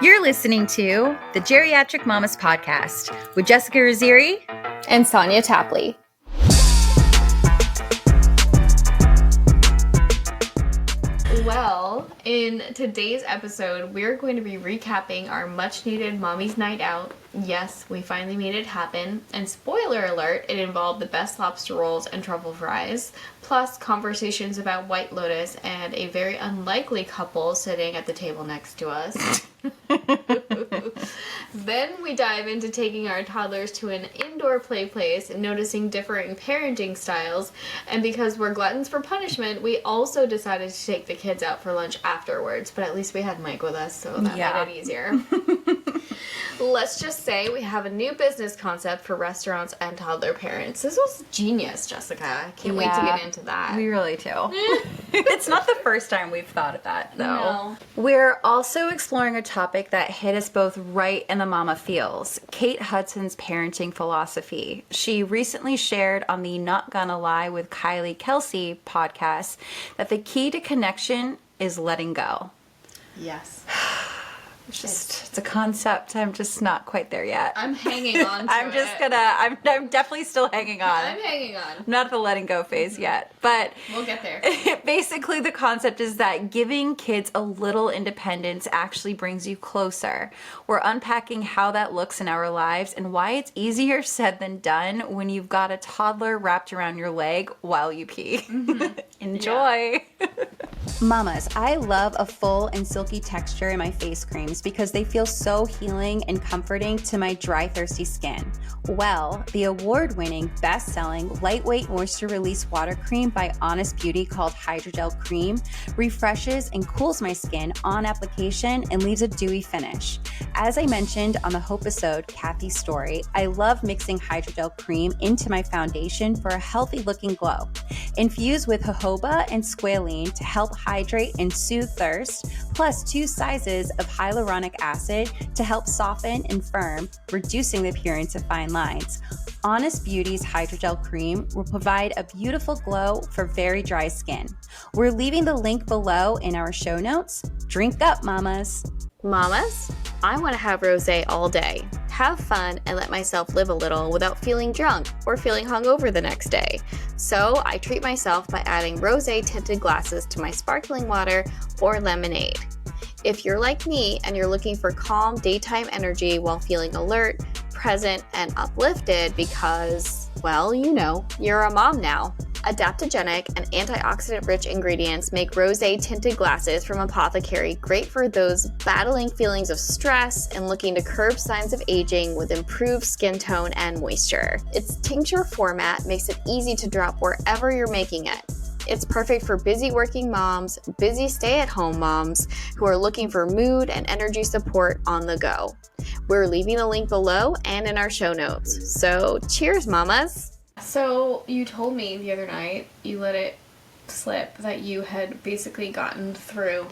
You're listening to the Geriatric Mamas Podcast with Jessica Raziri and Sonia Tapley. Well, in today's episode, we're going to be recapping our much-needed Mommy's Night Out. Yes, we finally made it happen. And spoiler alert, it involved the best lobster rolls and truffle fries, plus conversations about White Lotus and a very unlikely couple sitting at the table next to us. Then we dive into taking our toddlers to an indoor play place and noticing differing parenting styles. And because we're gluttons for punishment, we also decided to take the kids out for lunch afterwards. But at least we had Mike with us, so that made it easier. Let's just say we have a new business concept for restaurants and toddler parents. This was genius, Jessica. I can't wait to get into that. We really do. It's not the first time we've thought of that, though. No. We're also exploring a topic that hit us both right in the mama feels, Kate Hudson's parenting philosophy. She recently shared on the Not Gonna Lie with Kylie Kelsey podcast that the key to connection is letting go. Yes. It's a concept. I'm just not quite there yet. I'm hanging on to I'm definitely still hanging on. I'm hanging on. I'm not at the letting go phase yet, but we'll get there. Basically, the concept is that giving kids a little independence actually brings you closer. We're unpacking how that looks in our lives and why it's easier said than done when you've got a toddler wrapped around your leg while you pee. Mm-hmm. Enjoy. Mamas, I love a full and silky texture in my face creams because they feel so healing and comforting to my dry, thirsty skin. Well, the award-winning, best-selling, lightweight moisture release water cream by Honest Beauty called Hydrogel Cream refreshes and cools my skin on application and leaves a dewy finish. As I mentioned on the Hope-isode, Kathy's story, I love mixing Hydrogel Cream into my foundation for a healthy-looking glow. Infused with jojoba and squalene to help hydrate and soothe thirst, plus 2 sizes of hyaluronic acid to help soften and firm, reducing the appearance of fine lines. Honest Beauty's Hydrogel Cream will provide a beautiful glow for very dry skin. We're leaving the link below in our show notes. Drink up, mamas. Mamas, I want to have rosé all day, have fun, and let myself live a little without feeling drunk or feeling hungover the next day. So I treat myself by adding rosé tinted glasses to my sparkling water or lemonade. If you're like me and you're looking for calm daytime energy while feeling alert, present, and uplifted because, well, you know, you're a mom now. Adaptogenic and antioxidant-rich ingredients make rosé tinted glasses from Apothecary great for those battling feelings of stress and looking to curb signs of aging with improved skin tone and moisture. Its tincture format makes it easy to drop wherever you're making it. It's perfect for busy working moms, busy stay-at-home moms who are looking for mood and energy support on the go. We're leaving a link below and in our show notes. So cheers, mamas! So you told me the other night, you let it slip, that you had basically gotten through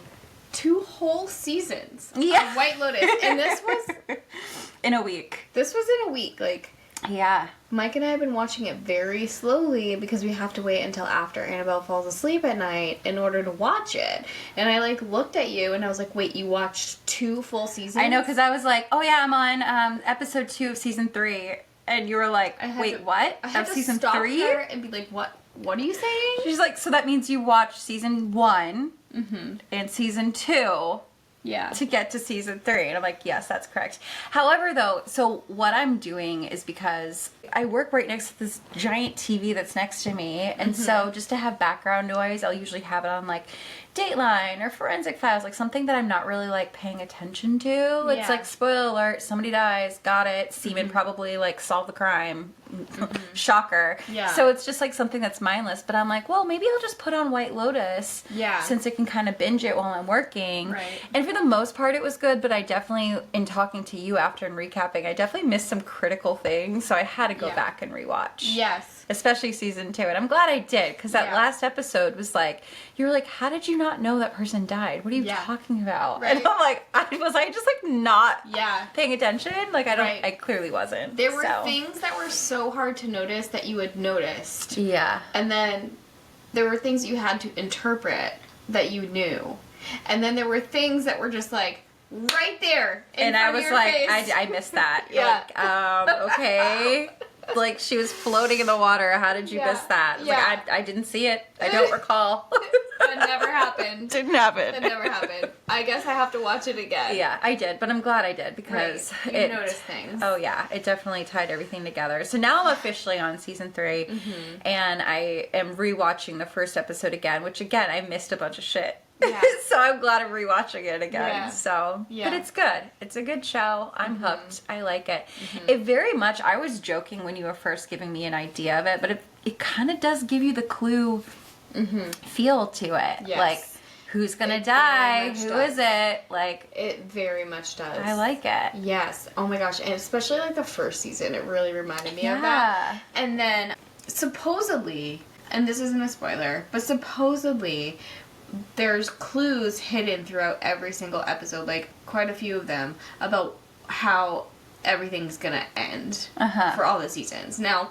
2 whole seasons of White Lotus. And this was... in a week. This was in a week, Yeah. Mike and I have been watching it very slowly because we have to wait until after Annabelle falls asleep at night in order to watch it. And I looked at you and I was like, wait, you watched 2 full seasons? I know, because I was like, oh yeah, I'm on episode 2 of season 3. And you were like, wait, what? I had of to season stop 3? her and be like, what are you saying? She's like, so that means you watched season 1 Mm-hmm. and season 2 Yeah. to get to season 3. And I'm like, yes, that's correct. However, though, so what I'm doing is because I work right next to this giant TV that's next to me. And so just to have background noise, I'll usually have it on Dateline or Forensic Files, something that I'm not really paying attention to. It's Yeah. spoiler alert, somebody dies, got it, semen probably solved the crime. Shocker. Yeah. So it's just something that's mindless, but I'm like, well, maybe I'll just put on White Lotus. Yeah. Since I can kind of binge it while I'm working. Right. And for the most part, it was good, but I definitely, in talking to you after and recapping, I definitely missed some critical things, so I had to go back and rewatch. Yes. Especially season 2, and I'm glad I did, because that Yeah. last episode was you were like, how did you not know that person died? What are you talking about? Right. And I'm like, was I just not Yeah. paying attention? I clearly wasn't. There were things that were so hard to notice that you had noticed. Yeah. And then there were things you had to interpret that you knew. And then there were things that were just right there in And I front was of your like, face. I missed that. Yeah. Like, okay. Like, she was floating in the water. How did you miss that? I was like, I didn't see it. I don't recall. That never happened. Didn't happen. That never happened. I guess I have to watch it again. Yeah, I did, but I'm glad I did because You noticed things. Oh yeah, it definitely tied everything together. So now I'm officially on season 3, and I am rewatching the first episode again, which again I missed a bunch of shit. Yeah. So I'm glad I'm rewatching it again. Yeah. So, Yeah. but it's good. It's a good show. I'm hooked. I like it. It very much. I was joking when you were first giving me an idea of it, but it kind of does give you the Clue feel to it. Yes. Like, who's gonna It die? very much Who does. is it? Like, It very much does. I like it. Yes. Oh my gosh. And especially like the first season, it really reminded me of that. And then supposedly, and this isn't a spoiler, but supposedly there's clues hidden throughout every single episode, like quite a few of them, about how everything's gonna end for all the seasons. Now,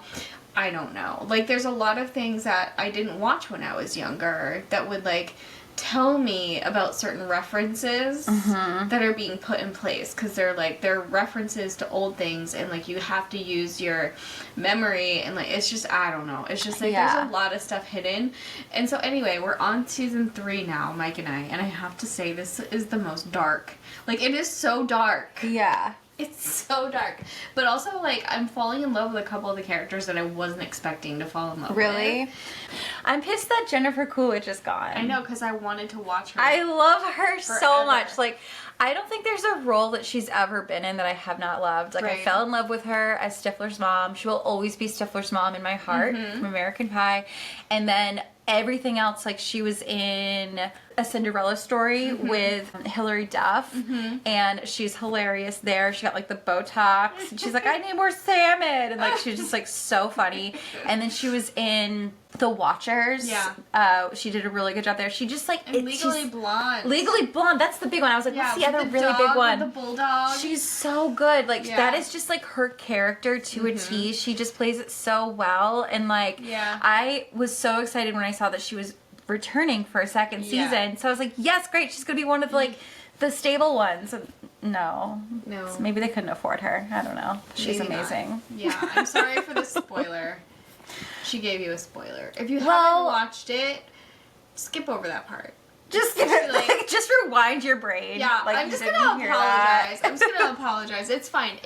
I don't know. Like, there's a lot of things that I didn't watch when I was younger that would, like, tell me about certain references that are being put in place, because they're references to old things, and like you have to use your memory, and like it's just, I don't know, it's just like there's a lot of stuff hidden. And so anyway, we're on season 3 now, Mike and I have to say, this is the most dark. Like, it is so dark. Yeah. It's so dark. But also, like, I'm falling in love with a couple of the characters that I wasn't expecting to fall in love with. Really? I'm pissed that Jennifer Coolidge is gone. I know, because I wanted to watch her. I love her so Forever. much. Like, I don't think there's a role that she's ever been in that I have not loved. Like, I fell in love with her as Stifler's mom. She will always be Stifler's mom in my heart from American Pie. And then everything else, like, she was in A Cinderella Story with Hilary Duff, and she's hilarious there. She got, like, the Botox, and she's like, I need more salmon, and, like, she was just, like, so funny. And then she was in The Watchers. Yeah. She did a really good job there. She just, like... And Legally Blonde. Legally Blonde, that's the big one. I was like, what's the other really big one? The bulldog. She's so good. Like, that is just, like, her character to a T. She just plays it so well. And, like, I was so excited when I saw that she was returning for a second season. So I was like, yes, great. She's going to be one of, like, the stable ones. And no. So maybe they couldn't afford her. I don't know. She's Maybe amazing. Not. Yeah, I'm sorry for the spoiler. She gave you a spoiler. If you haven't watched it, skip over that part. Just just rewind your brain. Yeah, like, I'm just gonna apologize. I'm just gonna apologize. It's fine.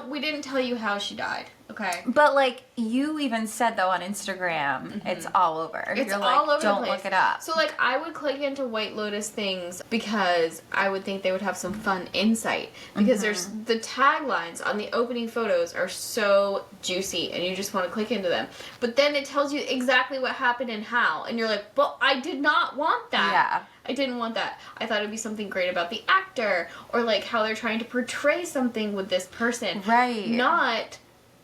We didn't tell you how she died. Okay. But, like, you even said, though, on Instagram, it's all over. It's You're all like, over don't the place. look it up. So, like, I would click into White Lotus things because I would think they would have some fun insight. Because there's the taglines on the opening photos are so juicy, and you just want to click into them. But then it tells you exactly what happened and how, and you're like, but I did not want that. Yeah. I didn't want that. I thought it'd be something great about the actor, or like how they're trying to portray something with this person. Right. Not,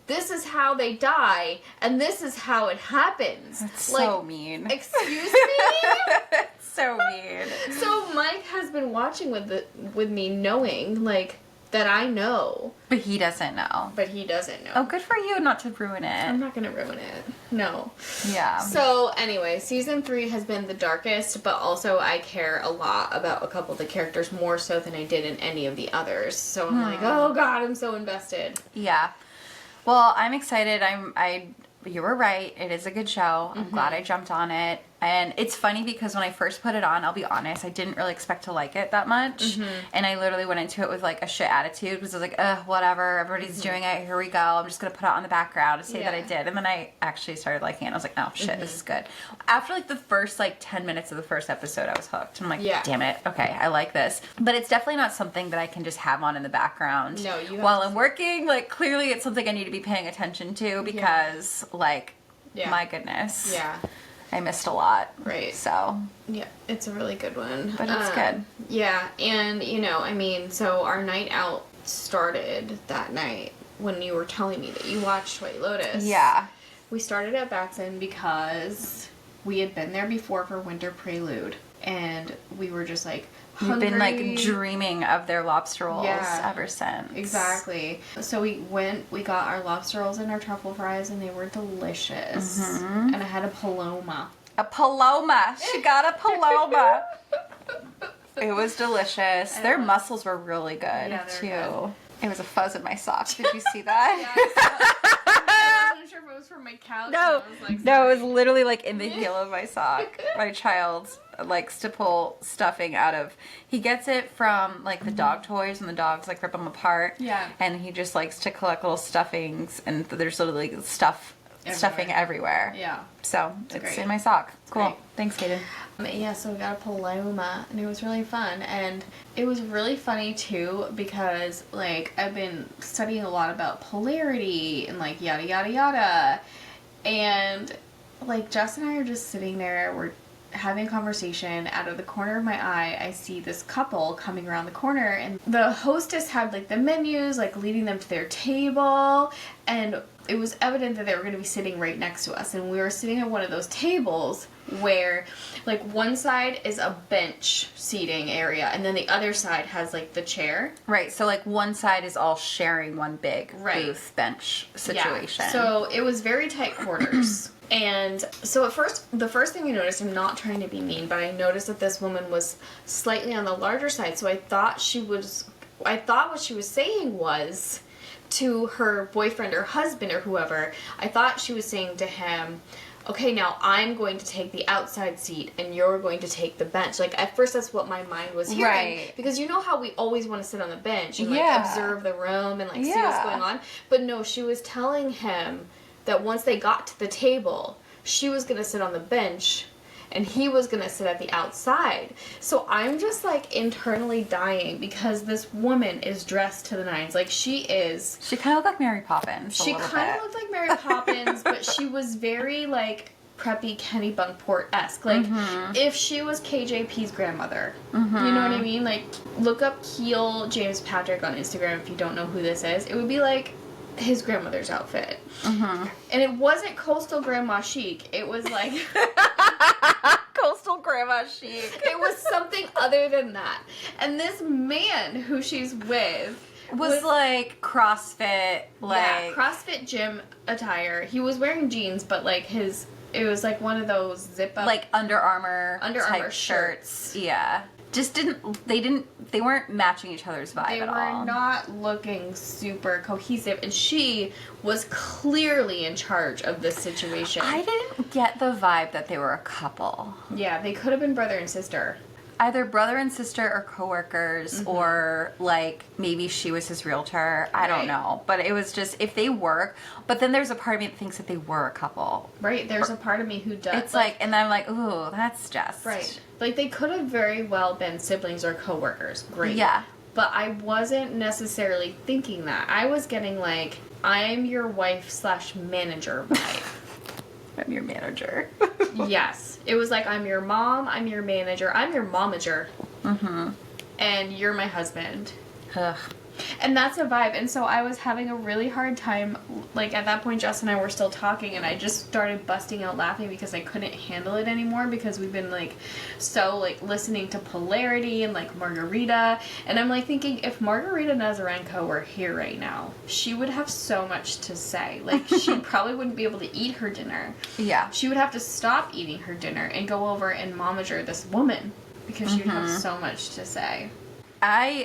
this is how they die, and this is how it happens. That's like, so mean. Excuse me? So mean. So Mike has been watching with me, knowing, like, that I know. But he doesn't know. But he doesn't know. Oh, good for you not to ruin I'm it. not gonna ruin it. No. Yeah. So anyway, season 3 has been the darkest, but also I care a lot about a couple of the characters more so than I did in any of the others. So I'm like, oh god, I'm so invested. Yeah. Well, I'm excited. You were right. It is a good show. I'm glad I jumped on it. And it's funny because when I first put it on, I'll be honest, I didn't really expect to like it that much. And I literally went into it with, like, a shit attitude because I was like, ugh, whatever. Everybody's doing it. Here we go. I'm just going to put it on the background to say that I did. And then I actually started liking it. I was like, oh, shit, this is good. After, like, the first, like, 10 minutes of the first episode, I was hooked. I'm like, damn it. Okay, I like this. But it's definitely not something that I can just have on in the background. No, you have while I'm working. Like, clearly it's something I need to be paying attention to because, like, my goodness. Yeah. I missed a lot. Right. So. Yeah, it's a really good one. But it's good. Yeah, and, you know, I mean, so our night out started that night when you were telling me that you watched White Lotus. Yeah. We started at Batson because we had been there before for Winter Prelude, and we were just, like, hungry. You've been, like, dreaming of their lobster rolls ever since. Exactly. So we got our lobster rolls and our truffle fries, and they were delicious. And I had a paloma. A paloma. She got a paloma. It was delicious. Their mussels were really good, Yeah, too. good. It was a fuzz in my sock. Did you see that? I wasn't sure if it was from my couch. No, and I was like, no, it was sorry. literally like in the heel of my sock. My child likes to pull stuffing out of. He gets it from like the dog toys, and the dogs like rip them apart. Yeah. And he just likes to collect little stuffings, and there's literally stuffing everywhere. Yeah. So it's great. in my sock. Cool. great. Thanks, Kaden. Yeah, so we got a Paloma, and it was really fun. And it was really funny, too, because, like, I've been studying a lot about polarity and, like, yada, yada, yada. And, like, Jess and I are just sitting there, we're having a conversation. Out of the corner of my eye, I see this couple coming around the corner, and the hostess had, like, the menus, like, leading them to their table, and it was evident that they were going to be sitting right next to us. And we were sitting at one of those tables where, like, one side is a bench seating area, and then the other side has, like, the chair. Right, so like one side is all sharing one big Right. booth bench situation. Yeah. So it was very tight quarters. And so at first, the first thing I noticed, I'm not trying to be mean, but I noticed that this woman was slightly on the larger side. So I thought what she was saying was to her boyfriend or husband or whoever, I thought she was saying to him, okay, now I'm going to take the outside seat and you're going to take the bench. Like, at first that's what my mind was hearing. Right. Because you know how we always want to sit on the bench and, like, Yeah. observe the room and, like, see Yeah. what's going on. But no, she was telling him that once they got to the table, she was going to sit on the bench and he was going to sit at the outside. So I'm just, like, internally dying because this woman is dressed to the nines. Like, she kind of looked like Mary Poppins. of looked like Mary Poppins, but she was very, like, preppy Kenny Bunkport-esque. Like, if she was KJP's grandmother. You know what I mean? Like, look up Keel James Patrick on Instagram if you don't know who this is. It would be, like, his grandmother's outfit. And it wasn't coastal grandma chic. It was, like... Coastal grandma chic. It was something other than that. And this man who she's with was like CrossFit, like... Yeah, CrossFit gym attire. He was wearing jeans, but, like, it was, like, one of those zip-up... Like Under Armour type shirts. Yeah. Just they weren't matching each other's vibe at all. They were not looking super cohesive, and she was clearly in charge of this situation. I didn't get the vibe that they were a couple. Yeah, they could have been brother and sister. Either brother and sister or coworkers, or, like, maybe she was his realtor. I don't know. But it was just, if they were, but then there's a part of me that thinks that they were a couple. Right, there's a part of me who does. It's like, and then I'm like, ooh, that's just... Right. Like, they could have very well been siblings or coworkers. Great. Yeah. But I wasn't necessarily thinking that. I was getting, like, I'm your wife/manager vibe. I'm your manager. Yes. It was like, I'm your mom, I'm your manager, I'm your momager. And you're my husband. Ugh. And that's a vibe. And so I was having a really hard time. Like, at that point, Jess and I were still talking, and I just started busting out laughing because I couldn't handle it anymore because we've been, like, so, like, listening to Polarity and, like, Margarita. And I'm, like, thinking, if Margarita Nazarenko were here right now, she would have so much to say. Like, she probably wouldn't be able to eat her dinner. Yeah. She would have to stop eating her dinner and go over and momager this woman because she would have so much to say.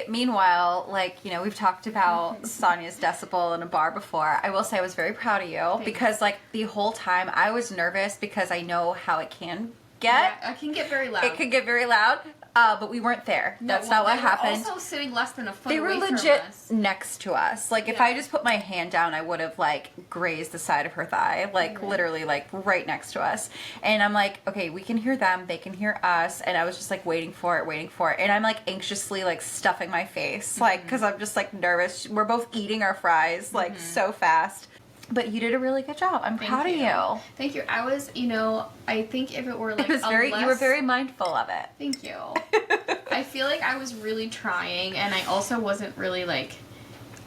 Meanwhile, like, you know, we've talked about Sonya's decibel in a bar before. I will say I was very proud of you because, like, the whole time I was nervous because I know how it can get. Yeah, it can get very loud. It could get very loud, but we weren't there. That's not what happened. Also sitting less than a foot They were away legit from us. next to us. Like, if I just put my hand down, I would have, like, grazed the side of her thigh. Like, literally, like, right next to us. And I'm like, okay, we can hear them. They can hear us. And I was just, like, waiting for it. And I'm, like, anxiously, like, stuffing my face. Like, because I'm just, like, nervous. We're both eating our fries, like, so fast. But you did a really good job. I'm proud of you. Thank you. I was, you know, I think if it were, like, It was you were very mindful of it. Thank you. I feel like I was really trying, and I also wasn't really, like,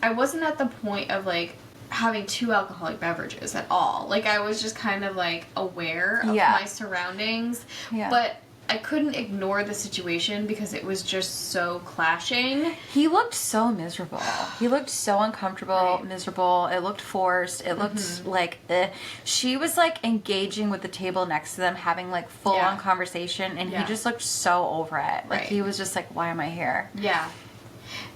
I wasn't at the point of, like, having 2 alcoholic beverages at all. Like, I was just kind of, like, aware of my surroundings. Yeah. But I couldn't ignore the situation because it was just so clashing. He looked so miserable. He looked so uncomfortable, miserable. It looked forced. It looked like she was like engaging with the table next to them, having like full on conversation, and he just looked so over it. Like he was just like, why am I here? Yeah.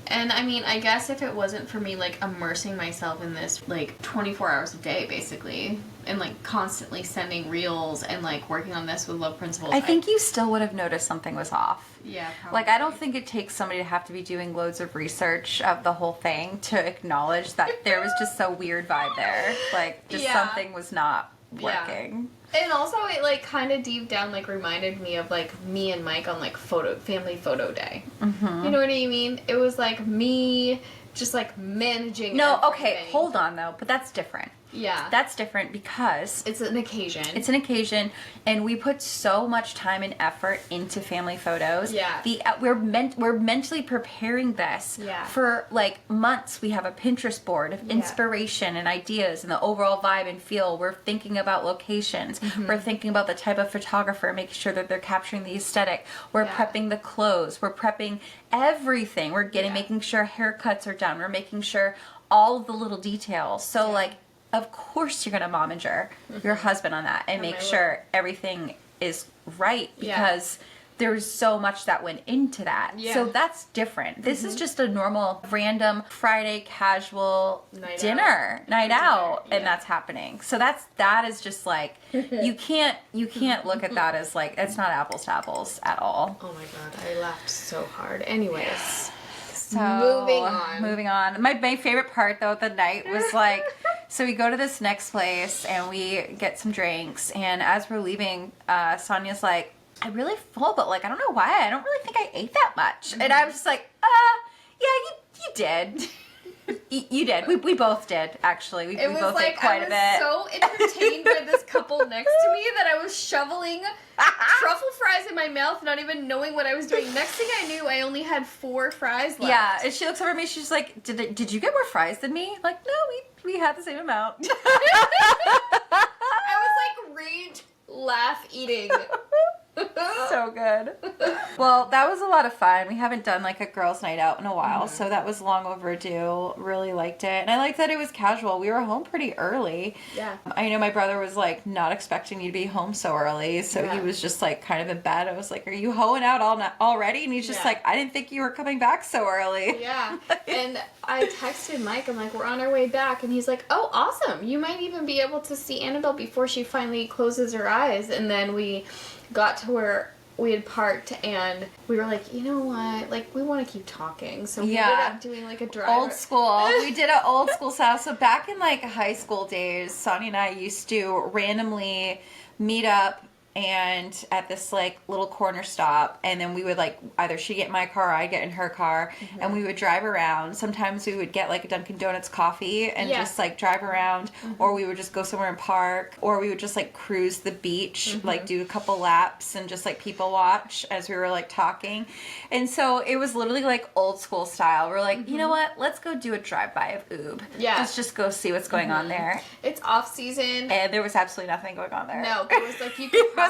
And I mean, I guess if it wasn't for me like immersing myself in this like 24 hours a day basically, and like constantly sending reels and like working on this with Love Principles, I think you still would have noticed something was off. Yeah, probably. Like, I don't think it takes somebody to have to be doing loads of research of the whole thing to acknowledge that there was just a weird vibe there. Like, just something was not working. And also, it, like, kind of deep down, like, reminded me of, like, me and Mike on, like, family photo day. Mm-hmm. You know what I mean? It was, like, me just, like, managing everything. Okay, hold on, though. But that's different. Yeah. That's different because... It's an occasion. It's an occasion, and we put so much time and effort into family photos. Yeah. We're mentally preparing this for, like, months. We have a Pinterest board of inspiration and ideas and the overall vibe and feel. We're thinking about locations. Mm-hmm. We're thinking about the type of photographer, making sure that they're capturing the aesthetic. We're prepping the clothes. We're prepping everything. We're making sure haircuts are done. We're making sure all of the little details. So, like, of course you're going to momager your husband on that and make sure everything is right because there's so much that went into that. Yeah. So that's different. This is just a normal, random Friday casual night out, and that's happening. So that is just like, you can't look at that as like, it's not apples to apples at all. Oh my God, I laughed so hard. Anyways. So, moving on. My favorite part, though, of the night was, like, so we go to this next place, and we get some drinks, and as we're leaving, Sonia's like, I'm really full, but, like, I don't know why. I don't really think I ate that much. Mm-hmm. And I was just like, yeah, you did. You did. We both did, actually. We both ate quite a bit. I was so entertained by this couple next to me that I was shoveling truffle fries in my mouth, not even knowing what I was doing. Next thing I knew, I only had 4 fries left. Yeah, and she looks over at me, she's like, did you get more fries than me? Like, no, we had the same amount. I was like rage laugh eating. So good. Well, that was a lot of fun. We haven't done like a girls' night out in a while, so that was long overdue. Really liked it. And I liked that it was casual. We were home pretty early. Yeah. I know my brother was like not expecting me to be home so early, so he was just like kind of in bed. I was like, are you hoeing out already? And he's just like, I didn't think you were coming back so early. Yeah. And I texted Mike, I'm like, we're on our way back. And he's like, oh, awesome. You might even be able to see Annabelle before she finally closes her eyes. And then we got to where we had parked and we were like, you know what, like we want to keep talking, so we ended up doing like a drive. Old school. We did an old school style. So back in like high school days, Sonia and I used to randomly meet up and at this like little corner stop, and then we would like either she'd get in my car or I'd get in her car, and we would drive around. Sometimes we would get like a Dunkin' Donuts coffee and just like drive around, or we would just go somewhere and park, or we would just like cruise the beach, like do a couple laps and just like people watch as we were like talking. And so it was literally like old school style. We're like, you know what, let's go do a drive-by of Oob. Yeah. Let's just go see what's going on there. It's off season. And there was absolutely nothing going on there. No, there was like, you could probably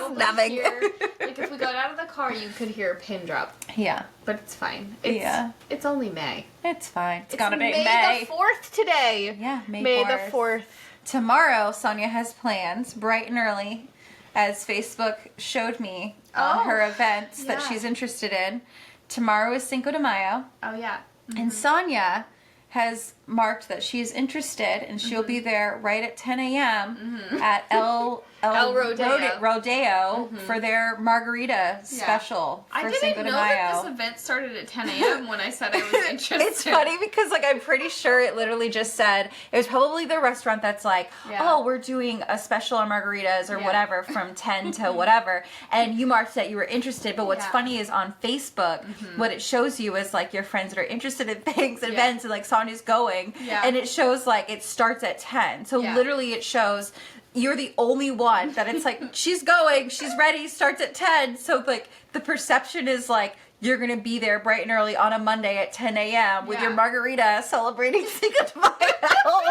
hear, like if we got out of the car, you could hear a pin drop. Yeah. But it's fine. It's only May. It's fine. It's gonna be May the 4th today. Yeah, May 4th. The 4th. Tomorrow, Sonia has plans, bright and early, as Facebook showed me on her events that she's interested in. Tomorrow is Cinco de Mayo. Oh, yeah. And Sonia has marked that she is interested, and she'll be there right at 10 a.m. At El Rodeo for their margarita special for Cinco de Mayo. I didn't know that this event started at 10 a.m. when I said I was interested. It's funny because like I'm pretty sure it literally just said, it was probably the restaurant that's like, oh, we're doing a special on margaritas or whatever from 10 to whatever, and you marked that you were interested. But what's funny is on Facebook, what it shows you is like your friends that are interested in things, events, and like Sonia's going, and it shows like it starts at 10. So literally it shows you're the only one that it's like, she's going, she's ready, starts at 10. So like the perception is like, you're going to be there bright and early on a Monday at 10 a.m. with your margarita celebrating Cinco de Mayo.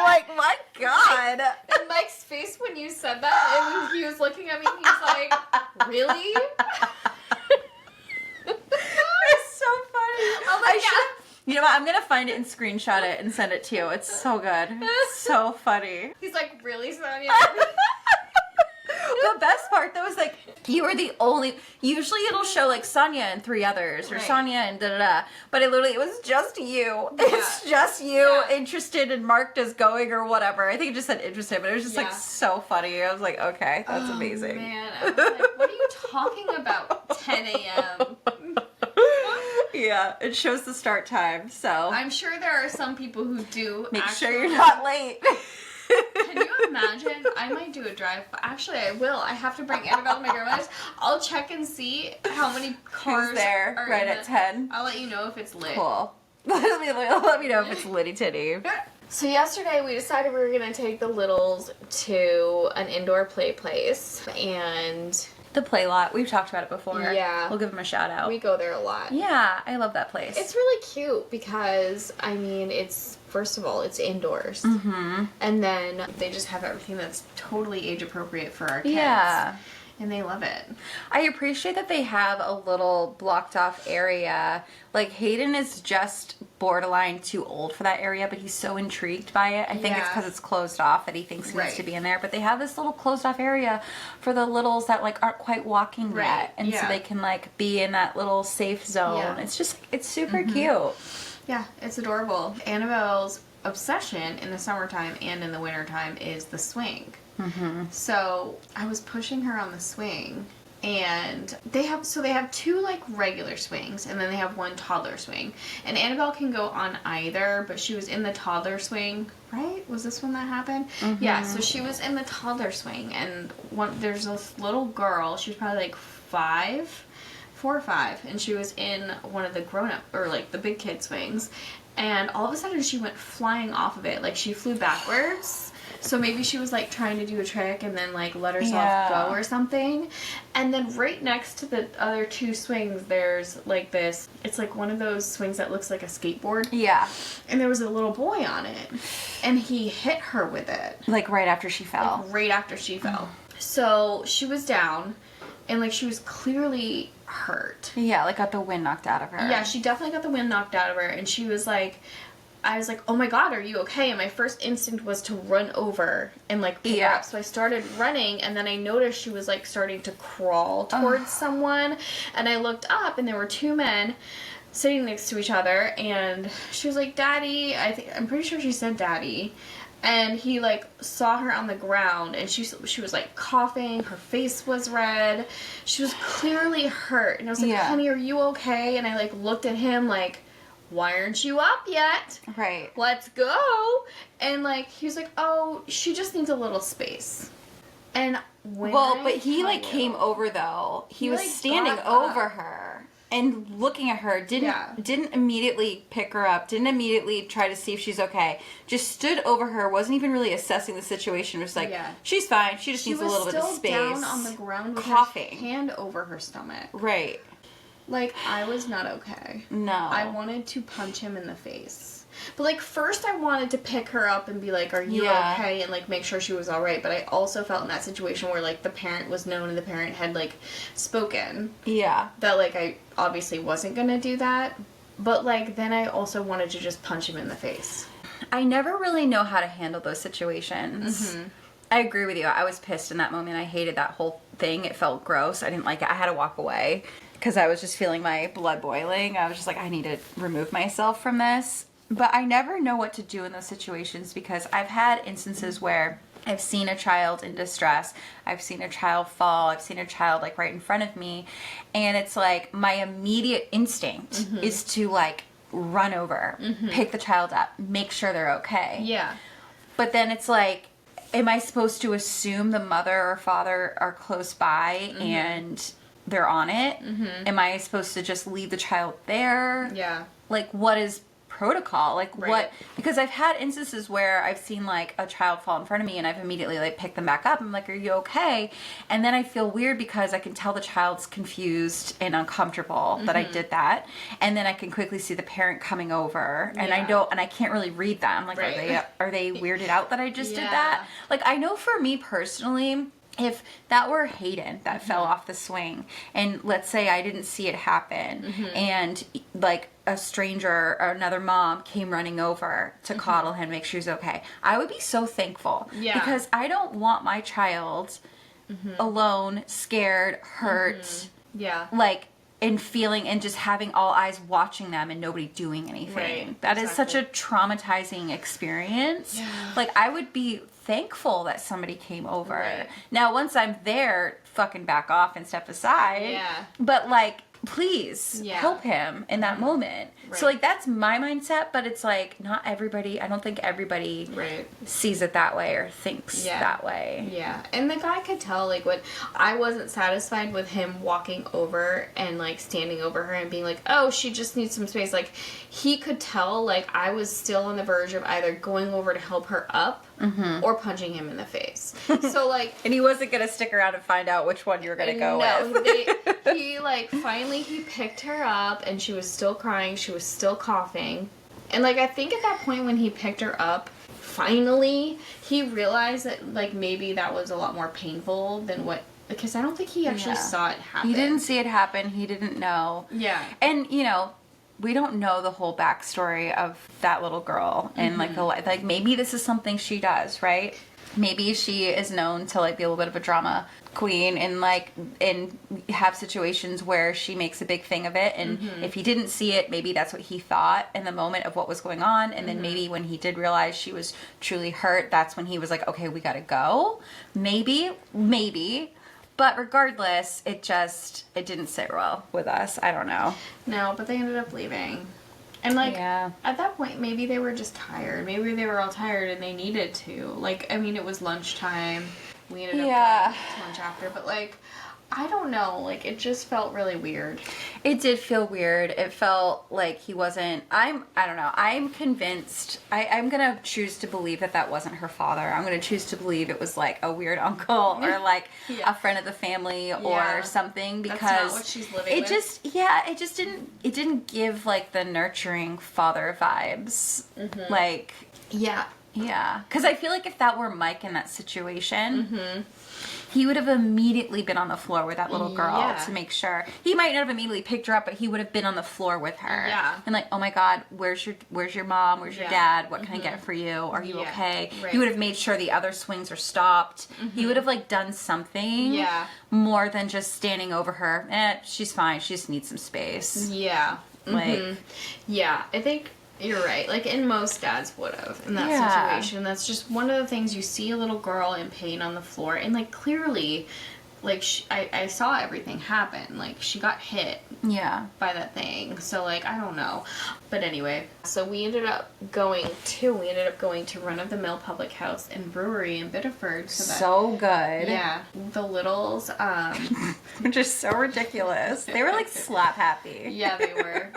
Like, my God. And Mike's face when you said that, and he was looking at me, he's like, really? You know what? I'm gonna find it and screenshot it and send it to you. It's so good. It's so funny. He's like, really, Sonia? The best part though is like you were the only. Usually it'll show like Sonia and 3 others or Right. Sonia and da da da. But it was just you. It's just you interested and marked as going or whatever. I think it just said interested, but it was just like so funny. I was like, okay, that's amazing. Man, I was like, what are you talking about? 10 a.m. Yeah, it shows the start time. So I'm sure there are some people who do. make sure you're not late. Can you imagine? I might do a drive. Actually, I will. I have to bring Annabelle to my grandmother's. I'll check and see how many cars Who's there are right in at 10. I'll let you know if it's lit. Cool. Let me know if it's litty titty. So yesterday we decided we were gonna take the littles to an indoor play place, and The play lot. We've talked about it before. Yeah. We'll give them a shout out. we go there a lot. Yeah, I love that place. It's really cute because, I mean, it's, first of all, it's indoors. Mm-hmm. And then they just have everything that's totally age appropriate for our kids. Yeah. And they love it. I appreciate that they have a little blocked off area. Like Hayden is just borderline too old for that area, but he's so intrigued by it. I think it's because it's closed off that he thinks he needs to be in there. But they have this little closed off area for the littles that like aren't quite walking yet. And so they can like be in that little safe zone. Yeah. It's just, it's super cute. Yeah, it's adorable. Annabelle's obsession in the summertime and in the wintertime is the swing. Mm-hmm. So I was pushing her on the swing, and they have 2 like regular swings, and then they have 1 toddler swing. And Annabelle can go on either, but she was in the toddler swing, right? Was this when that happened? Mm-hmm. Yeah, so she was in the toddler swing, and there's this little girl. She was probably like 4 or 5, and she was in one of the grown-up or like the big kid swings, and all of a sudden she went flying off of it. Like she flew backwards. So maybe she was like trying to do a trick and then like let herself go or something. And then right next to the other 2 swings, there's like this, it's like one of those swings that looks like a skateboard. Yeah. And there was a little boy on it, and he hit her with it. Like right after she fell. Like right after she fell. So she was down, and like she was clearly hurt. Yeah, like got the wind knocked out of her. Yeah, she definitely got the wind knocked out of her, and she was like, I was like, oh my god, are you okay? And my first instinct was to run over and like pick her up. So I started running, and then I noticed she was like starting to crawl towards someone, and I looked up, and there were 2 men sitting next to each other, and she was like, Daddy, I'm pretty sure she said Daddy. And he like saw her on the ground, and she was like coughing, her face was red, she was clearly hurt, and I was like, honey, are you okay? And I like looked at him like, why aren't you up yet? Right. Let's go. And like he was like, oh, she just needs a little space. And but he like came over though. He was like, standing over her and looking at her. Didn't immediately pick her up. Didn't immediately try to see if she's okay. Just stood over her. Wasn't even really assessing the situation. Was like, she's fine. She just needs a little bit of space. She was still down on the ground with coughing, her hand over her stomach. Right. Like, I was not okay. No. I wanted to punch him in the face. But, like, first I wanted to pick her up and be like, are you okay? And, like, make sure she was alright. But I also felt in that situation where, like, the parent was known and the parent had, like, spoken. Yeah. That, like, I obviously wasn't gonna do that. But, like, then I also wanted to just punch him in the face. I never really know how to handle those situations. Mm-hmm. I agree with you. I was pissed in that moment. I hated that whole thing. It felt gross. I didn't like it. I had to walk away because I was just feeling my blood boiling. I was just like, I need to remove myself from this. But I never know what to do in those situations because I've had instances where I've seen a child in distress. I've seen a child fall. I've seen a child like right in front of me. And it's like my immediate instinct is to like run over, pick the child up, make sure they're okay. Yeah. But then it's like, am I supposed to assume the mother or father are close by and they're on it? Am I supposed to just leave the child there? Yeah. Like, what is protocol? Like, what? Because I've had instances where I've seen, like, a child fall in front of me and I've immediately, like, picked them back up. I'm like, are you okay? And then I feel weird because I can tell the child's confused and uncomfortable that I did that. And then I can quickly see the parent coming over and I can't really read them. Like, are they weirded out that I just did that? Like, I know for me personally, if that were Hayden that fell off the swing, and let's say I didn't see it happen, and like a stranger or another mom came running over to coddle him, make sure he's okay, I would be so thankful. Yeah. Because I don't want my child alone, scared, hurt, like, and feeling and just having all eyes watching them and nobody doing anything. Right, That is such a traumatizing experience. Yeah. Like, I would be thankful that somebody came over. Right. Now, once I'm there, fucking back off and step aside. Yeah. But, like, please Yeah. help him in that moment. So, Right. like, that's my mindset, but it's like, not everybody, I don't think everybody Right. sees it that way or thinks that way. Yeah, and the guy could tell, like, what I wasn't satisfied with him walking over and, like, standing over her and being like, oh, she just needs some space. Like, he could tell, like, I was still on the verge of either going over to help her up or punching him in the face. So, like... And he wasn't going to stick around and find out which one you were going to go with. He, like, finally he picked her up and she was still crying, she was still coughing. And, like, I think at that point when he picked her up, finally, he realized that, like, maybe that was a lot more painful than what... Because I don't think he actually saw it happen. He didn't see it happen. He didn't know. Yeah. And, you know, we don't know the whole backstory of that little girl. And, like, maybe this is something she does, right? Maybe she is known to, like, be a little bit of a drama queen and, like, and have situations where she makes a big thing of it. And if he didn't see it, maybe that's what he thought in the moment of what was going on. And then maybe when he did realize she was truly hurt, that's when he was like, okay, we gotta go. Maybe. But regardless, it didn't sit well with us. I don't know. No, but they ended up leaving. And, like, Yeah. at that point, maybe they were just tired. Maybe they were all tired and they needed to. Like, I mean, it was lunchtime. We ended up going to lunch after. But, like, I don't know. Like, it just felt really weird. It did feel weird. It felt like he wasn't... I don't know. I'm convinced... I'm going to choose to believe that wasn't her father. I'm going to choose to believe it was, like, a weird uncle or, like, a friend of the family or something, because... That's not what she's living with. It didn't give, like, the nurturing father vibes. Like... Yeah. Yeah. Because I feel like if that were Mike in that situation... He would have immediately been on the floor with that little girl to make sure. He might not have immediately picked her up, but he would have been on the floor with her. Yeah. And like, oh my God, where's your mom? Where's your dad? What can I get for you? Are you okay? Right. He would have made sure the other swings are stopped. He would have like done something more than just standing over her. She's fine. She just needs some space. Yeah. Like, yeah, I think you're right. Like, and most dads would have in that situation. That's just one of the things. You see a little girl in pain on the floor, and, like, clearly, like, I saw everything happen. Like, she got hit by that thing. So, like, I don't know. But anyway, so we ended up going to run-of-the-mill public house and brewery in Biddeford. So good. Yeah. The littles, which is so ridiculous. They were, like, slap happy. Yeah, they were.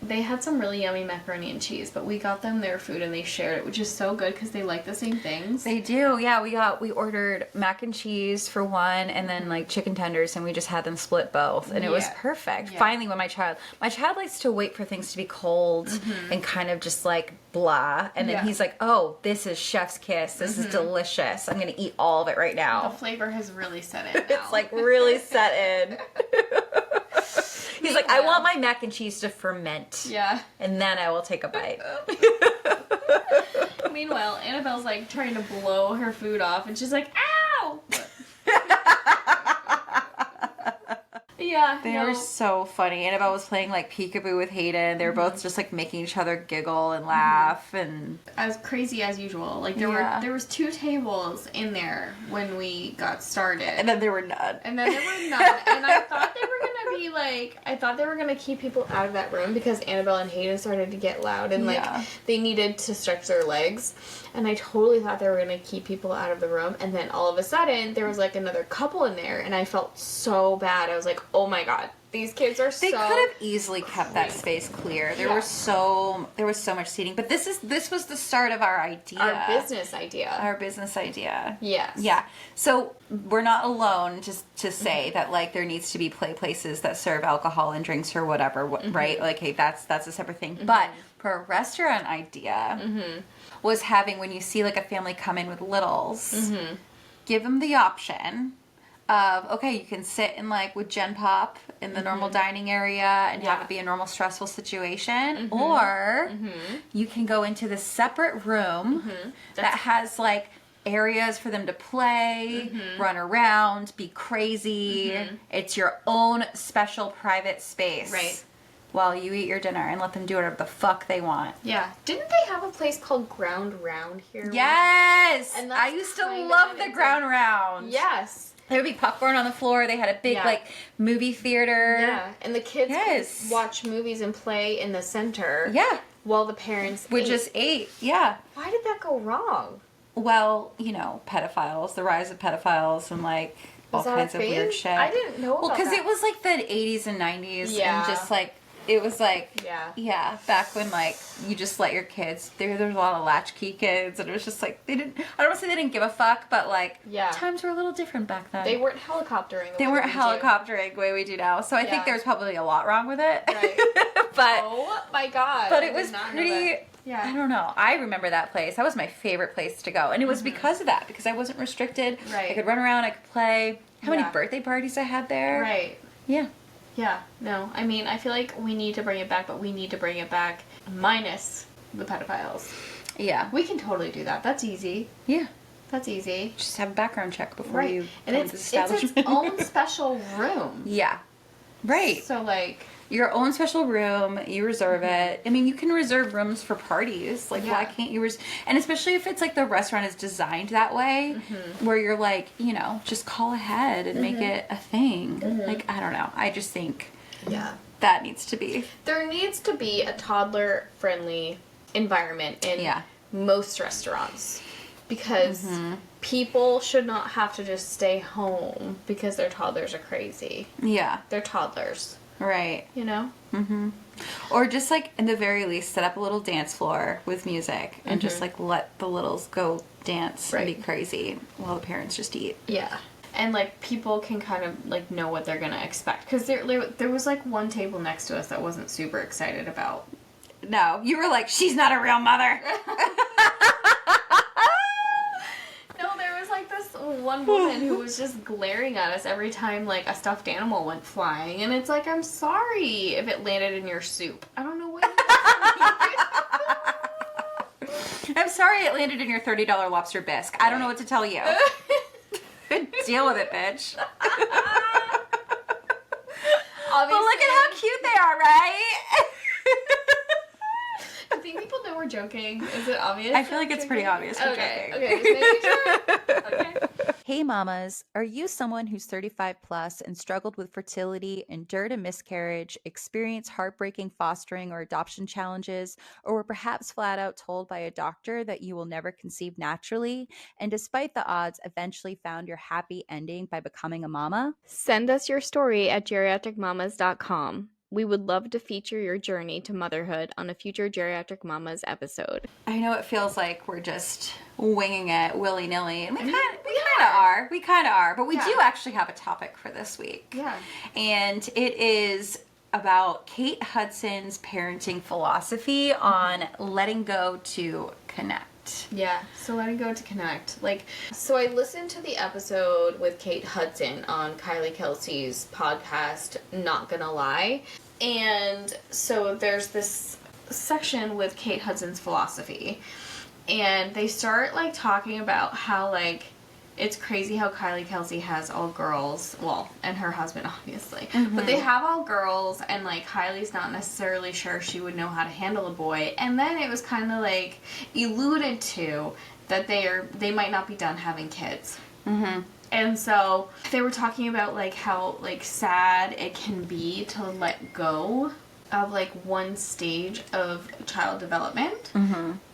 They had some really yummy macaroni and cheese, but we got them their food and they shared it, which is so good because they like the same things. They do, yeah. We ordered mac and cheese for one, and then like chicken tenders, and we just had them split both, and it was perfect. Yeah. Finally, when my child likes to wait for things to be cold and kind of just like blah, and then he's like, "Oh, this is chef's kiss. This is delicious. I'm gonna eat all of it right now." The flavor has really set in now. It's like really set in. He's like, I want my mac and cheese to ferment. Yeah. And then I will take a bite. Meanwhile, Annabelle's like trying to blow her food off, and she's like, ow! Yeah. They were so funny. Annabelle was playing like peekaboo with Hayden. They were both just like making each other giggle and laugh and as crazy as usual. Like there was 2 tables in there when we got started. And then there were none. And I thought they were gonna be like, I thought they were gonna keep people out of that room because Annabelle and Hayden started to get loud and like they needed to stretch their legs. And I totally thought they were going to keep people out of the room. And then all of a sudden, there was like another couple in there. And I felt so bad. I was like, oh my God, these kids are They could have easily kept that space clear. There was so much seating. But this was the start of our idea. Our business idea. Yes. Yeah. So we're not alone to say that like there needs to be play places that serve alcohol and drinks or whatever, right? Like, hey, that's a separate thing. But for a restaurant idea... was having when you see like a family come in with littles give them the option of, okay, you can sit in like with Gen Pop in the normal dining area and have it be a normal stressful situation, or you can go into the separate room that has like areas for them to play, run around, be crazy. It's your own special private space. Right. While you eat your dinner and let them do whatever the fuck they want. Yeah. Didn't they have a place called Ground Round here? Yes! And I used to love the Ground Round. Yes. There would be popcorn on the floor. They had a big, like, movie theater. Yeah. And the kids could watch movies and play in the center. Yeah. While the parents Would just ate. Yeah. Why did that go wrong? Well, you know, pedophiles. The rise of pedophiles and, like, all kinds of weird shit. I didn't know about that. Well, because it was, like, the 80s and 90s. Yeah. And just, like... It was like, back when, like, you just let your kids, there was a lot of latchkey kids, and it was just like, I don't want to say they didn't give a fuck, but, like, times were a little different back then. They weren't helicoptering the way we do now, so I think there's probably a lot wrong with it. Right. But, oh my god. But it was pretty, I don't know, I remember that place. That was my favorite place to go, and it was because of that, because I wasn't restricted. Right. I could run around, I could play. How many birthday parties I had there. Right. Yeah. Yeah, no, I mean, I feel like we need to bring it back, but we need to bring it back minus the pedophiles. Yeah. We can totally do that. That's easy. Yeah. That's easy. Just have a background check before you and come to the establishment. it's its own special room. Yeah. Right. So, like... Your own special room, you reserve it. I mean, you can reserve rooms for parties. Like, why can't you and especially if it's, like, the restaurant is designed that way, where you're, like, you know, just call ahead and make it a thing. Like, I don't know. I just think that needs to be. There needs to be a toddler-friendly environment in most restaurants. Because people should not have to just stay home because their toddlers are crazy. Yeah. They're toddlers. Right. You know? Or just, like, in the very least, set up a little dance floor with music and just, like, let the littles go dance and be crazy while the parents just eat. Yeah. And, like, people can kind of, like, know what they're gonna expect. Because there was, like, one table next to us that wasn't super excited about. No. You were like, she's not a real mother. One woman who was just glaring at us every time, like, a stuffed animal went flying. And it's like, I'm sorry if it landed in your soup. I don't know what I'm sorry it landed in your $30 lobster bisque. I don't know what to tell you. Deal with it, bitch. But look at how cute they are, right? I think people know we're joking. Is it obvious? I feel like it's pretty obvious we're joking. Okay, just making sure. Okay. Hey mamas, are you someone who's 35 plus and struggled with fertility, endured a miscarriage, experienced heartbreaking fostering or adoption challenges, or were perhaps flat out told by a doctor that you will never conceive naturally, and despite the odds eventually found your happy ending by becoming a mama? Send us your story at geriatricmamas.com. We would love to feature your journey to motherhood on a future Geriatric Mamas episode. I know it feels like we're just winging it willy-nilly, and we kind of are, but we do actually have a topic for this week. Yeah. And it is about Kate Hudson's parenting philosophy on letting go to connect. Yeah, so letting go to connect. So I listened to the episode with Kate Hudson on Kylie Kelsey's podcast, Not Gonna Lie. And so there's this section with Kate Hudson's philosophy. And they start, talking about how, it's crazy how Kylie Kelsey has all girls, well, and her husband, obviously. But they have all girls, and, Kylie's not necessarily sure she would know how to handle a boy. And then it was kind of, alluded to that they might not be done having kids. And so they were talking about, how, sad it can be to let go of, one stage of child development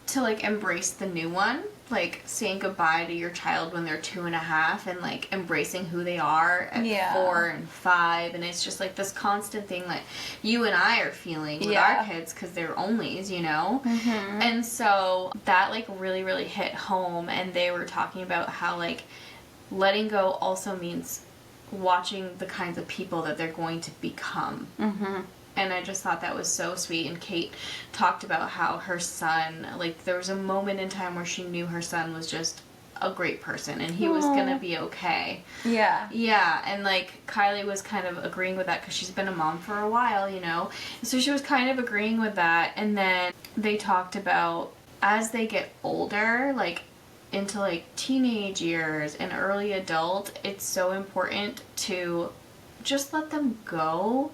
to, embrace the new one. Saying goodbye to your child when they're 2.5 and, embracing who they are at 4 and 5. And it's just, this constant thing that you and I are feeling with our kids because they're onlys, you know? And so that, really, really hit home. And they were talking about how, letting go also means watching the kinds of people that they're going to become. And I just thought that was so sweet. And Kate talked about how her son, there was a moment in time where she knew her son was just a great person and he was gonna be okay. Yeah. Yeah, and like Kylie was kind of agreeing with that because she's been a mom for a while, you know? So she was kind of agreeing with that, and then they talked about as they get older, like into like teenage years and early adult, it's so important to just let them go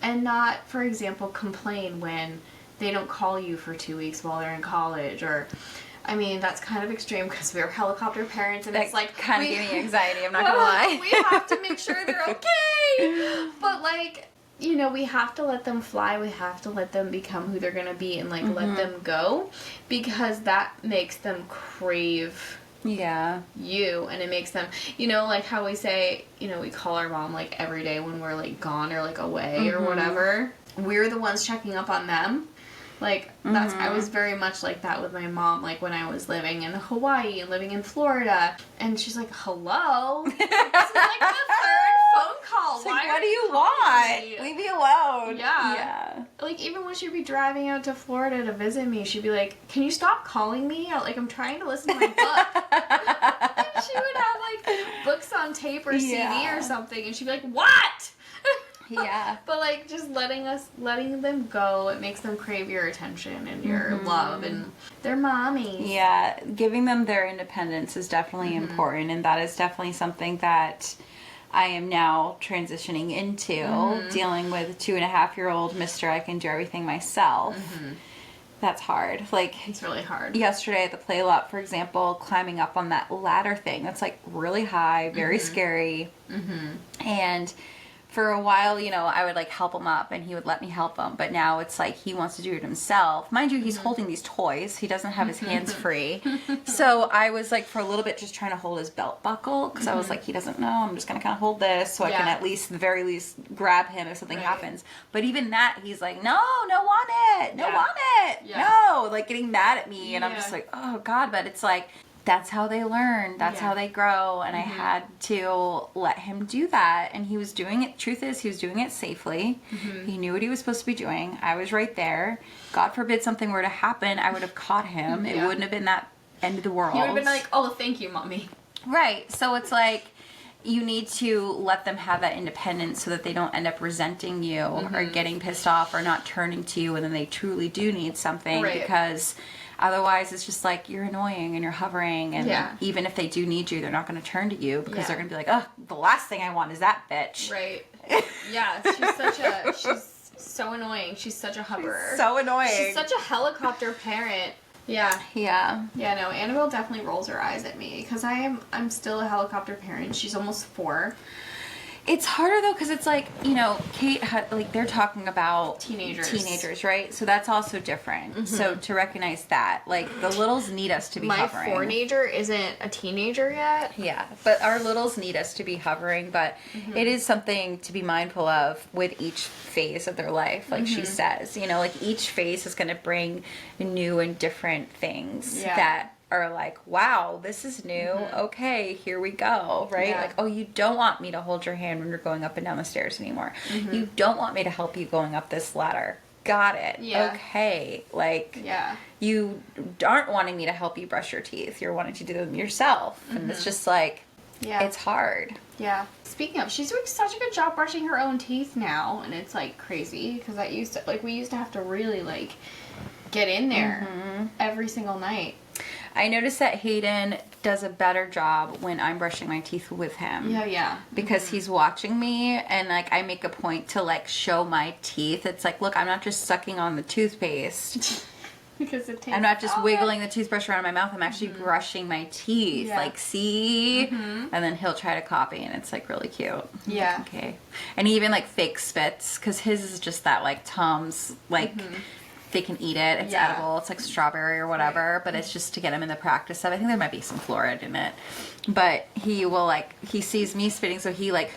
and not, for example, complain when they don't call you for 2 weeks while they're in college. Or I mean, that's kind of extreme because we're helicopter parents and it's like kind of giving me anxiety, I'm not gonna lie. We have to make sure they're okay, but like, you know, we have to let them fly, we have to let them become who they're gonna be, and like let them go, because that makes them crave you, and it makes them, you know, like how we say, you know, we call our mom like every day when we're like gone or like away or whatever. We're the ones checking up on them. Like, that's, I was very much like that with my mom, like when I was living in Hawaii and living in Florida, and she's like, hello? This is like the third phone call. It's Why like, are what do you calling want? me? Leave me alone. Yeah. Like, even when she'd be driving out to Florida to visit me, she'd be like, can you stop calling me? Like, I'm trying to listen to my book. And she would have, like, books on tape or CD or something, and she'd be like, what? Yeah. But, like, just letting them go, it makes them crave your attention and your love, and their mommies. Yeah, giving them their independence is definitely important, and that is definitely something that I am now transitioning into, dealing with a 2.5-year-old Mr. I can do everything myself. That's hard. Like, It's really hard. yesterday at the play lot, for example, climbing up on that ladder thing that's like really high, very scary. And for a while, you know, I would like help him up and he would let me help him, but now it's like he wants to do it himself. Mind you, he's holding these toys. He doesn't have his hands free. So I was like for a little bit just trying to hold his belt buckle, because I was like, he doesn't know. I'm just going to kind of hold this so I can at least, the very least, grab him if something happens. But even that, he's like, no want it. No want it. No, like getting mad at me. And I'm just like, oh God. But it's like, that's how they learn. That's how they grow. And I had to let him do that. And he was doing it. Truth is, he was doing it safely. He knew what he was supposed to be doing. I was right there. God forbid something were to happen, I would have caught him. It wouldn't have been that end of the world. You would have been like, oh, thank you, mommy. Right. So it's like, you need to let them have that independence so that they don't end up resenting you or getting pissed off or not turning to you when they truly do need something. Because otherwise, it's just like, you're annoying and you're hovering. And even if they do need you, they're not going to turn to you because they're going to be like, oh, the last thing I want is that bitch. Right. Yeah, she's so annoying. She's such a hoverer. She's so annoying. She's such a helicopter parent. Yeah. Yeah. Yeah, no, Annabelle definitely rolls her eyes at me because I'm still a helicopter parent. She's almost 4. It's harder though because it's like, you know, Kate like they're talking about teenagers, right? So that's also different. So to recognize that, like the littles need us to be hovering. My 4-nager isn't a teenager yet. Yeah, but our littles need us to be hovering, but it is something to be mindful of with each phase of their life, like she says. You know, like each phase is going to bring new and different things that are like, wow, this is new. Okay, here we go, right? Like, oh, you don't want me to hold your hand when you're going up and down the stairs anymore. You don't want me to help you going up this ladder. Got it. Okay. Like, you aren't wanting me to help you brush your teeth. You're wanting to do them yourself. And it's just like, it's hard. Yeah. Speaking of, she's doing such a good job brushing her own teeth now, and it's like crazy because we used to have to really like get in there every single night. I noticed that Hayden does a better job when I'm brushing my teeth with him. Yeah. Because he's watching me, and like I make a point to like show my teeth. It's like, look, I'm not just sucking on the toothpaste. Because it tastes I'm not just wiggling the toothbrush around my mouth. I'm actually brushing my teeth. Like, see? And then he'll try to copy, and it's like really cute. Yeah. Okay. And he even like fake spits, because his is just that like Tom's like. They can eat it. It's edible. It's like strawberry or whatever, but it's just to get him in the practice of. I think there might be some fluoride in it, but he will like he sees me spitting, so he like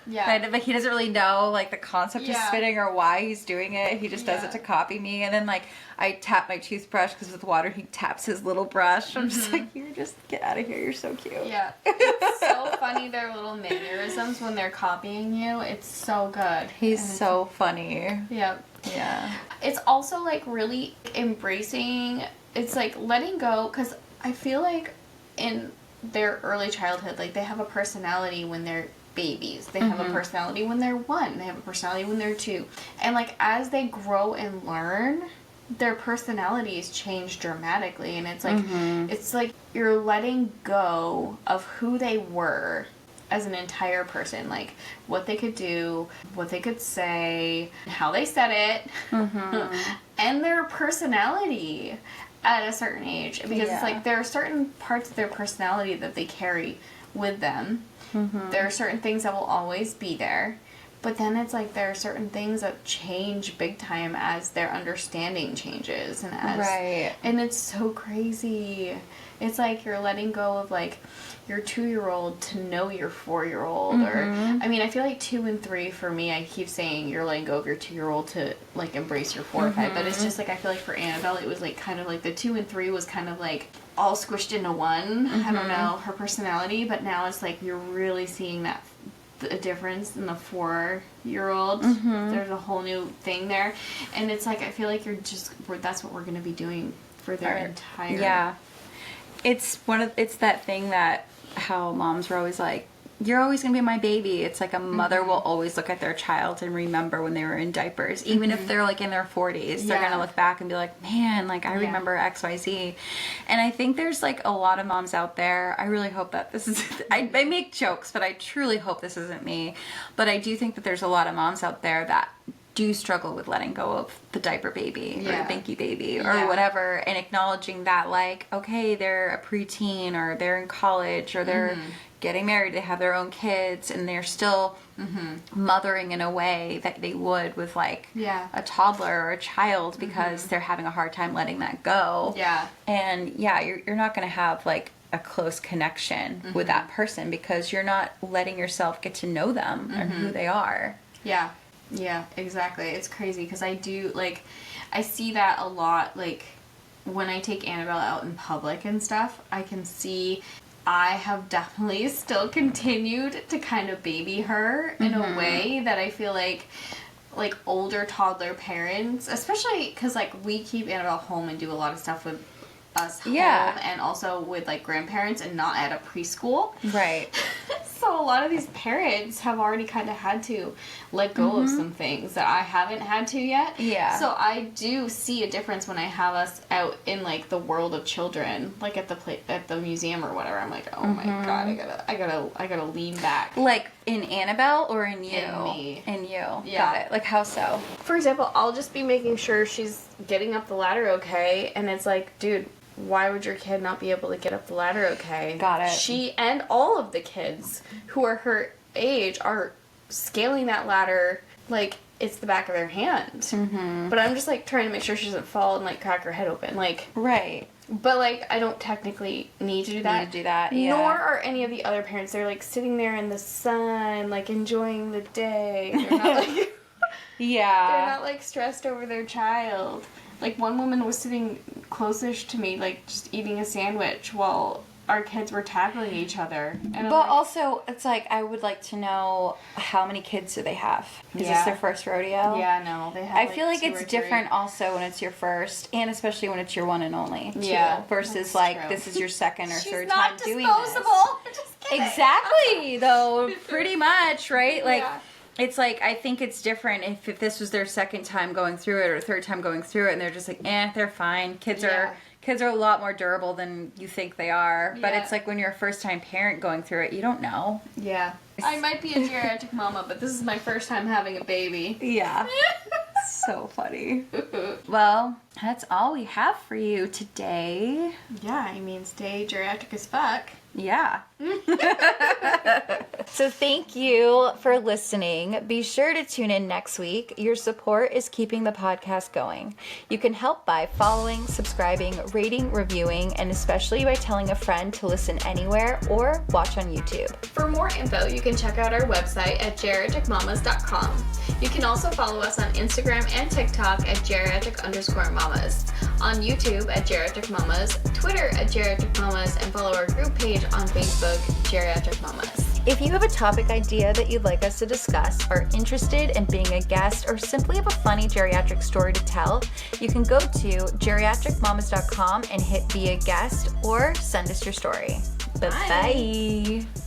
but he doesn't really know like the concept of spitting or why he's doing it. He just does it to copy me, and then like I tap my toothbrush because with water he taps his little brush. I'm just like, you just get out of here. You're so cute. Yeah, it's so funny their little mannerisms when they're copying you. It's so good. He's so funny. Yeah. Yeah. It's also like really embracing, it's like letting go, because I feel like in their early childhood, like they have a personality when they're babies. They have a personality when they're 1. They have a personality when they're 2. And like as they grow and learn, their personalities change dramatically. And it's like you're letting go of who they were as an entire person, like what they could do, what they could say, how they said it, and their personality at a certain age, because it's like there are certain parts of their personality that they carry with them. There are certain things that will always be there, but then it's like there are certain things that change big time as their understanding changes, and and it's so crazy. It's like you're letting go of like your 2-year-old to know your 4-year-old, or I mean, I feel like 2 and 3 for me. I keep saying you're letting go of your 2-year-old to like embrace your 4 or 5, but it's just like I feel like for Annabelle, it was like kind of like the 2 and 3 was kind of like all squished into one. I don't know, her personality, but now it's like you're really seeing that a difference in the 4-year-old. There's a whole new thing there, and it's like I feel like that's what we're gonna be doing for their entire It's that thing that how moms were always like, you're always going to be my baby. It's like a mother will always look at their child and remember when they were in diapers. Even if they're like in their 40s, they're going to look back and be like, man, like I remember XYZ. And I think there's like a lot of moms out there. I really hope that this is, I make jokes, but I truly hope this isn't me. But I do think that there's a lot of moms out there that do struggle with letting go of the diaper baby or the binky baby or whatever, and acknowledging that like, okay, they're a preteen or they're in college or they're getting married, they have their own kids, and they're still mothering in a way that they would with like a toddler or a child, because they're having a hard time letting that go. And you're not going to have like a close connection with that person because you're not letting yourself get to know them and who they are. Yeah, exactly. It's crazy because I do, like, I see that a lot, like, when I take Annabelle out in public and stuff, I can see I have definitely still continued to kind of baby her in a way that I feel like older toddler parents, especially because, like, we keep Annabelle home and do a lot of stuff with us home and also with, like, grandparents and not at a preschool. So a lot of these parents have already kind of had to let go of some things that I haven't had to yet. So I do see a difference when I have us out in like the world of children, like at the museum or whatever. I'm like, oh my god, I gotta lean back. Like in Annabelle or in you? In me. In you. Got it. Like how so? For example, I'll just be making sure she's getting up the ladder okay, and it's like, dude, why would your kid not be able to get up the ladder okay? Got it. She and all of the kids who are her age are scaling that ladder like it's the back of their hand. But I'm just like trying to make sure she doesn't fall and like crack her head open. Like But like I don't technically need to do that. Nor are any of the other parents. They're like sitting there in the sun, like enjoying the day. They're not like they're not like stressed over their child. Like, one woman was sitting close-ish to me, like, just eating a sandwich while our kids were tackling each other. And but also, it's like, I would like to know how many kids do they have? Is this their first rodeo? Yeah, no, they have I feel like it's different also when it's your first, and especially when it's your one and only, too. Versus, like, true. This is your second or third time doing this. She's not disposable! Just kidding. Exactly, though, pretty much, right? Like... It's like, I think it's different if this was their second time going through it or third time going through it, and they're just like, they're fine. Kids are a lot more durable than you think they are. But it's like when you're a first-time parent going through it, you don't know. I might be a geriatric mama, but this is my first time having a baby. So funny. Well, that's all we have for you today. I mean, stay geriatric as fuck. So thank you for listening. Be sure to tune in next week. Your support is keeping the podcast going. You can help by following, subscribing, rating, reviewing, and especially by telling a friend to listen anywhere or watch on YouTube. For more info, you can check out our website at geriatricmamas.com. You can also follow us on Instagram and TikTok at geriatric_mamas, on YouTube at Geriatric Mamas, Twitter at Geriatric Mamas, and follow our group page on Facebook, Geriatric Mamas. If you have a topic idea that you'd like us to discuss, are interested in being a guest, or simply have a funny geriatric story to tell, you can go to geriatricmamas.com and hit be a guest or send us your story. Bye-bye.